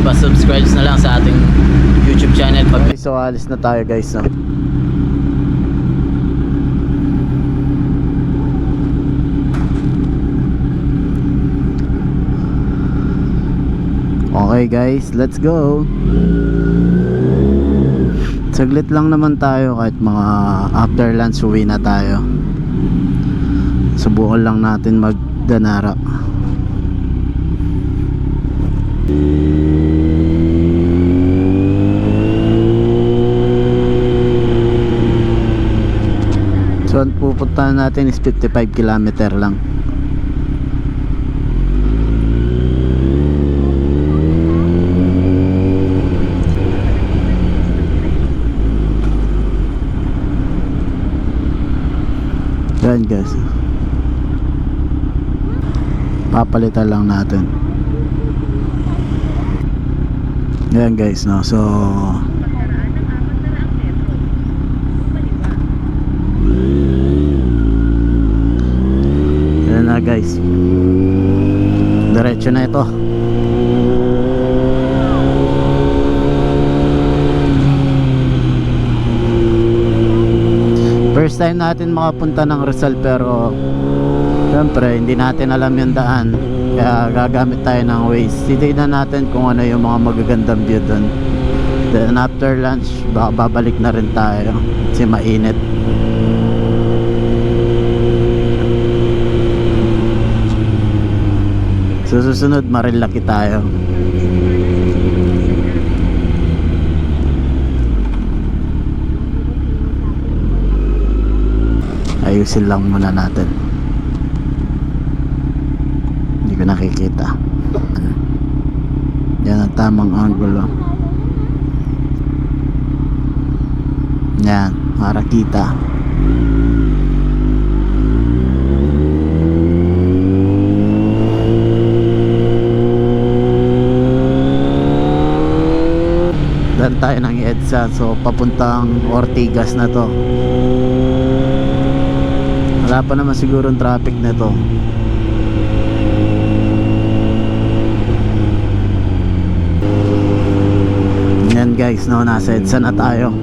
pa-subscribe na lang sa ating YouTube channel. Okay, so alis na tayo guys, no? Okay guys, let's go. Saglit lang naman tayo, kahit mga after lunch uwi na tayo. Subukan lang natin magdanara. So ang pupuntahan natin is 55 kilometer lang. Yan guys, papalitan lang natin. Yan guys, no? So yan na guys, diretso na ito. First time natin makapunta ng Rizal, pero syempre hindi natin alam yung daan, kaya gagamit tayo ng Waze. Titignan natin kung ano yung mga magagandang view dun. Then after lunch baka babalik na rin tayo kasi mainit. So susunod Marilaki tayo. Ayusin lang muna natin, hindi ko nakikita. Yan ang tamang angulo. Yan, para kita. Dan tayo ng EDSA, so papuntang Ortigas na to. Wala pa naman siguro ang traffic na to. Yan guys, no, nasa EDSA na tayo.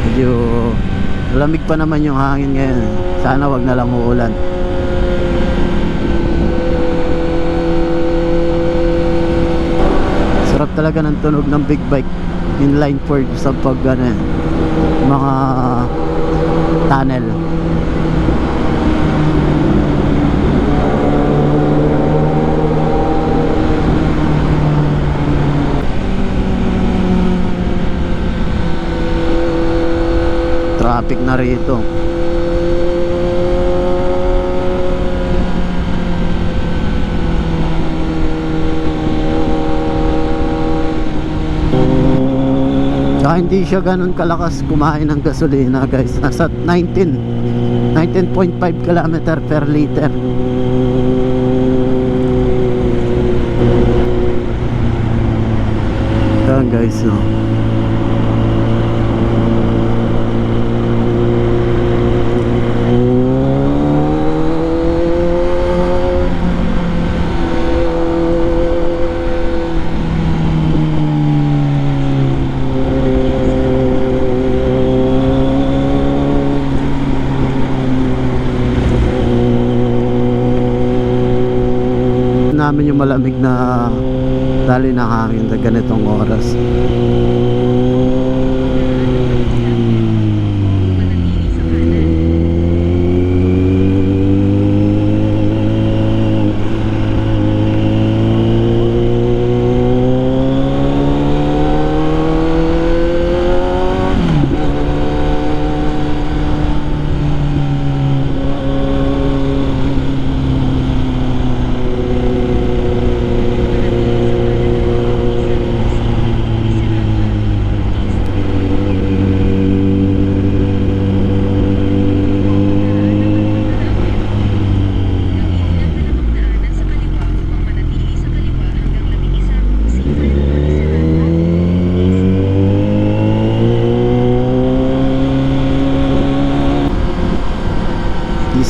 Medyo lamig pa naman yung hangin ngayon. Sana wag na lang uulan. Sarap talaga ng tunog ng big bike inline 4 sa pag ano, mga tunnel. Traffic na rito. Saka hindi siya ganun kalakas kumain ng gasolina guys. Nasa 19.5 km per liter. Yan guys, no. Namin yung malamig na dali ng hangin sa ganitong oras.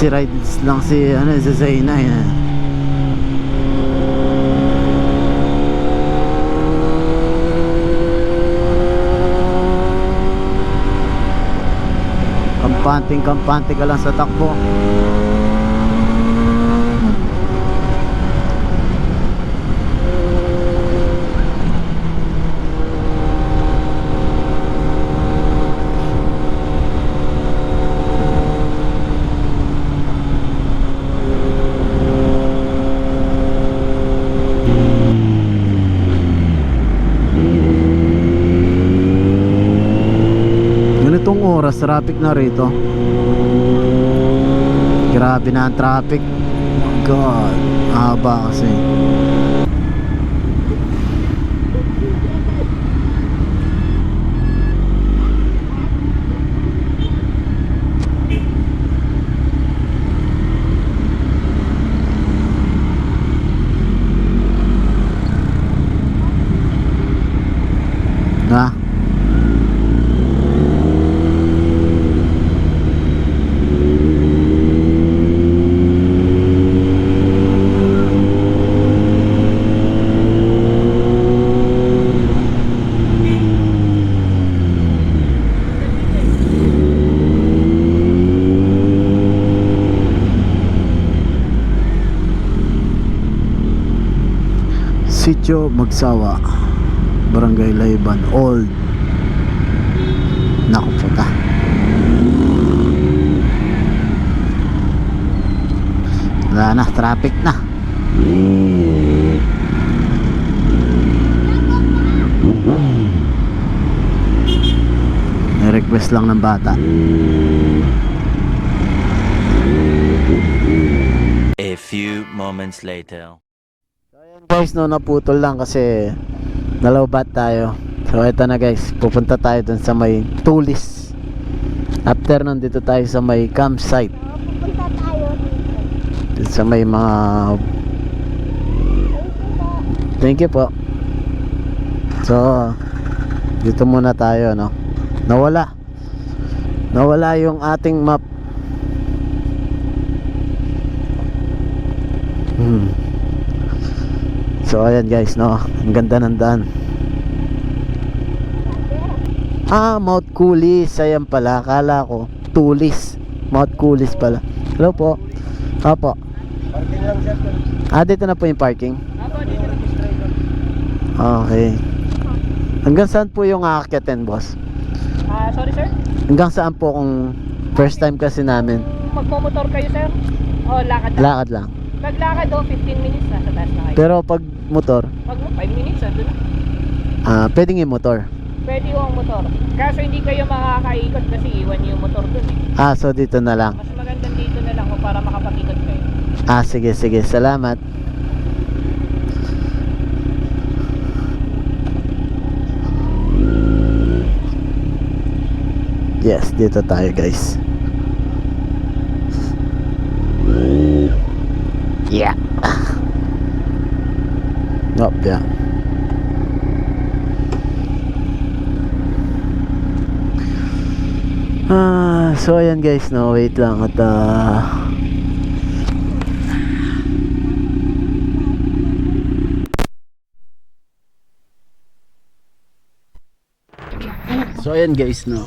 Easy rides lang si si Zayna eh. Kampante ka lang sa takbo. Ganitong oras, traffic na rito. Grabe na ang traffic. Oh God, haba kasi. Ha? Sitio Magsawa, Barangay Layban, Old. Naku puta. Wala na, traffic na. Request lang ng bata. A few moments later. Guys, no, naputol lang kasi nalowbat tayo. So ito na guys, pupunta tayo dun sa may Tulis. After nun, dito tayo sa may campsite. Pupunta tayo dito. Sa may mga... Thank you po. So dito muna tayo, no. Nawala yung ating map. So ayan guys, no, ang ganda ng daan. Mount Kulis. Ayan pala, akala ko Tulis. Mount Kulis pala. Hello po. Opo. Parking lang siya. Dito na po yung parking. Apo, dito registrado. Okay. Hanggang saan po yung aakyatin, boss? Sorry sir? Hanggang saan po kung first time kasi namin? Magmomotor kayo sir? O lakad lang? Lakad lang. Maglakad 15 minutes nasa taas na kayo. Pero pag motor, Pag mo 5 minutes andun na. pwedeng yung motor. Pwede yung motor. Kaso hindi kayo makakaikot kasi iwan yung motor dun eh. So dito na lang. Mas magandang dito na lang para makapag-ikot kayo. Sige, salamat. Yes, dito tayo guys. Yeah. Nope, yeah. So ayan guys, no, wait lang at so ayan guys, no.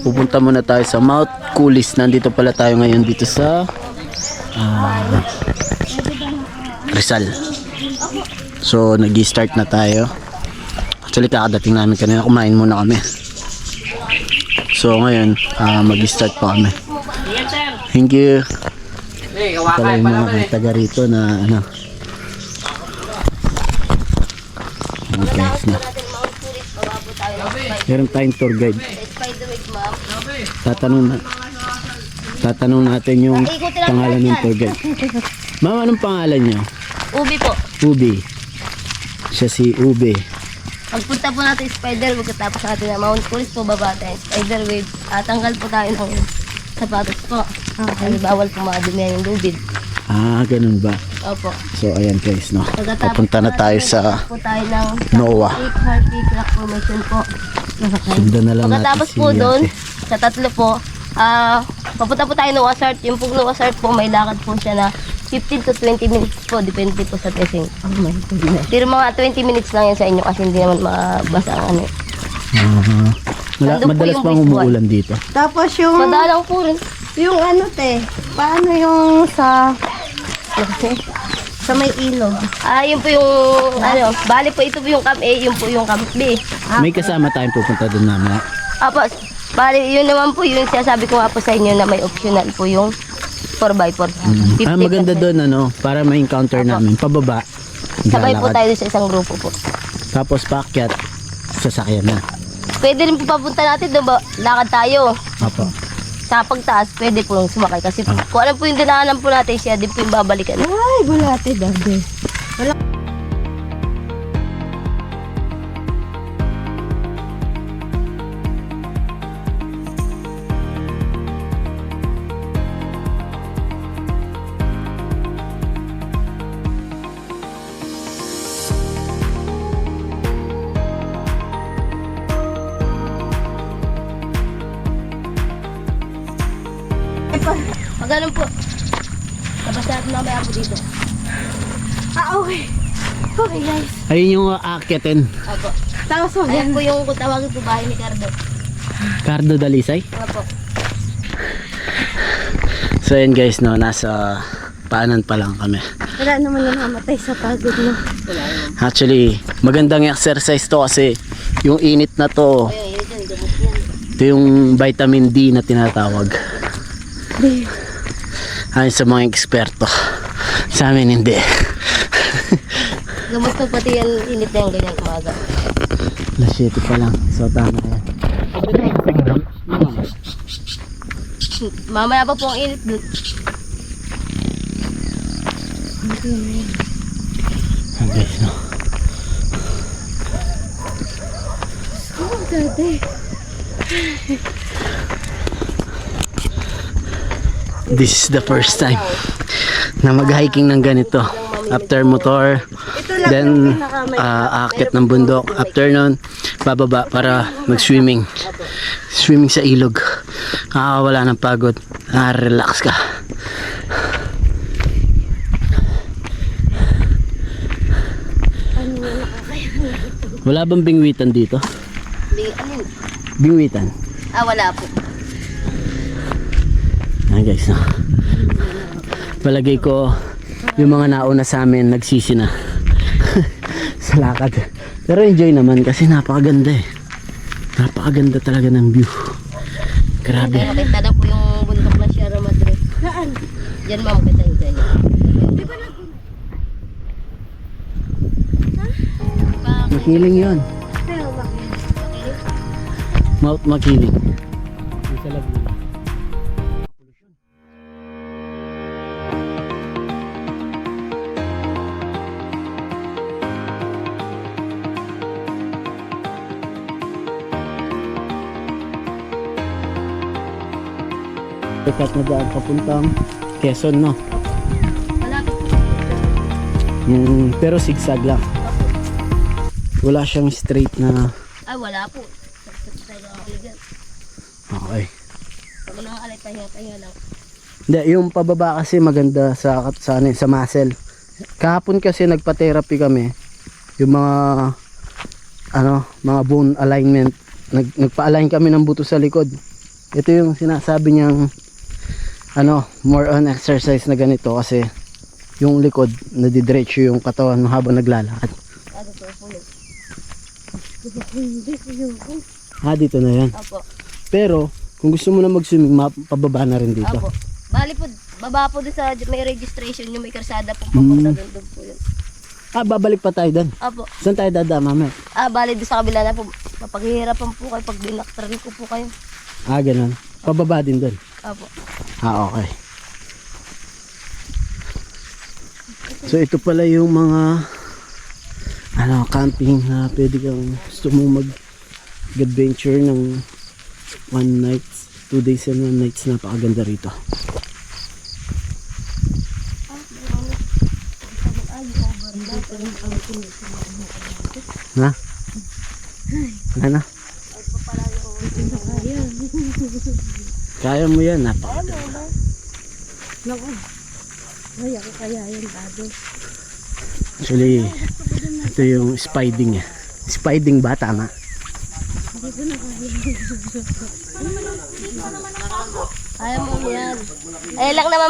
Pupunta muna tayo sa Mount Kulis. Nandito pala tayo ngayon dito sa Rizal. So nag-start na tayo. Actually kakadating namin kanina, kumain muna kami. So ngayon mag-start pa kami. Thank you. Pala yung mga taga rito na ano. Okay, na. Meron tayong tour guide. Tatanong natin yung pangalan ng tour guide. Ma'am, anong pangalan niyo? Ubi po. Ubi. Siya si Ubi. Pagpunta po natin spider, pagkatapos natin na Mount Kulis po, baba tayo spider wave. Tanggal po tayo ng sapatos po. Kasi bawal po madumihan yung lubid. Ganun ba? Opo. So ayan guys, no. Pagkatapos Papunta na tayo sa po tayo ng NOAA. heartbeat clock formation po. Sundan na lang natin Pagkatapos si po doon, ate. sa tatlo po, Papunta po tayo ng Wasart. Yung pong Wasart po, may lakad po siya na 15 to 20 minutes po. Depende po sa testing. Oh my goodness. Pero mga 20 minutes lang yan sa inyo kasi hindi naman mabasa ang ano. Nandun po Madalas yung pang base umuulan dito. Tapos yung, Madalang po rin. yung ano te, paano yung sa may ilog? Yun po yung, ano, bali po ito po yung Camp A, yun po yung Camp B. May kasama tayong pupunta doon namin. Tapos, bali, yun naman po yung sinasabi ko nga po sa inyo na may optional po yung 4x4. 50 Maganda plus doon para ma-encounter namin. Pababa. Sabay po lalakad. tayo sa isang grupo po. Tapos paakyat, sasakyan na. Pwede rin po papunta natin doon ba? Lakad tayo. Apo. Sa pagtaas, pwede po sumakay. Kasi kung ano po yung dinaanan po natin siya, din po yung babalikan. Ay, bulate dati. Pag ganun po, labas natin mamaya po dito. Okay. Okay guys. Ayun yung aakyatin. Apo. Tapos Ayan po yung kung tawagin po bahay ni Cardo. Cardo Dalisay. Apo. So yun guys, nasa paanan pa lang kami. wala naman namamatay sa pagod no. Actually, magandang exercise to kasi yung init na to, Ayun, yun dyan, gamot yan. ito yung vitamin D na tinatawag. Ayon sa mga eksperto. Sa amin hindi. Gamot na pati yan, init na yung ganyan umaga. Alas 7 pa lang. So tama yan. Mamaya pa po ang init doon. Ayan guys, no. This is the first time na mag-hiking ng ganito. After motor, then aakyat ng bundok. After nun, bababa para mag-swimming. Swimming sa ilog. Nakakawala ng pagod. Relax ka. Wala bang bingwitan dito? Ano? Bingwitan? Wala po. Ayan guys, no. Palagay ko yung mga nauna sa amin nagsisi na sa lakad. Pero enjoy naman kasi napakaganda eh. Napakaganda talaga ng view. Grabe. Kaya makita na po yung bundok ng Sierra Madre. Saan? Diyan ma'am, kita yung ganyan. Makiling yun. Mount Makiling. Sa Laguna. Dekat na daan papuntang Quezon, no? Malapit po. Pero zigzag lang. Wala siyang straight na. Wala po. Tayo ang aligan. Okay. Pag nang alay, pahinga lang. Hindi, yung pababa kasi maganda sa muscle. Kahapon kasi nagpa-therapy kami. Yung mga mga bone alignment. Nagpa-align kami ng buto sa likod. Ito yung sinasabi niyang more on exercise na ganito kasi yung likod nadidiretso yung katawan mo habang naglalakad. Dito na yan. Apo. Pero kung gusto mo na mag-swimming, pababa na rin dito. Apo. Bali po, baba po doon sa may registration yung may karsada po papunta doon po yun. Babalik pa tayo doon. Apo. Saan tayo dadama, mamaya? Bali doon sa kabila na po. Mapaghihirapan po kayo pag dinaktarin ko po kayo. Ganun. Pababa din doon. Apo. Okay. So ito pala yung mga camping na pwede kang gusto mo mag-adventure ng 1 night, 2 days and 1 nights. Napakaganda rito. Na? Ano? Kaya mo yan, napaka. Naku. Ay, ako kaya yun, daddy. Actually, ito yung spiding eh. Spiding ba? Tama. Ayaw mo yan. Ay lang naman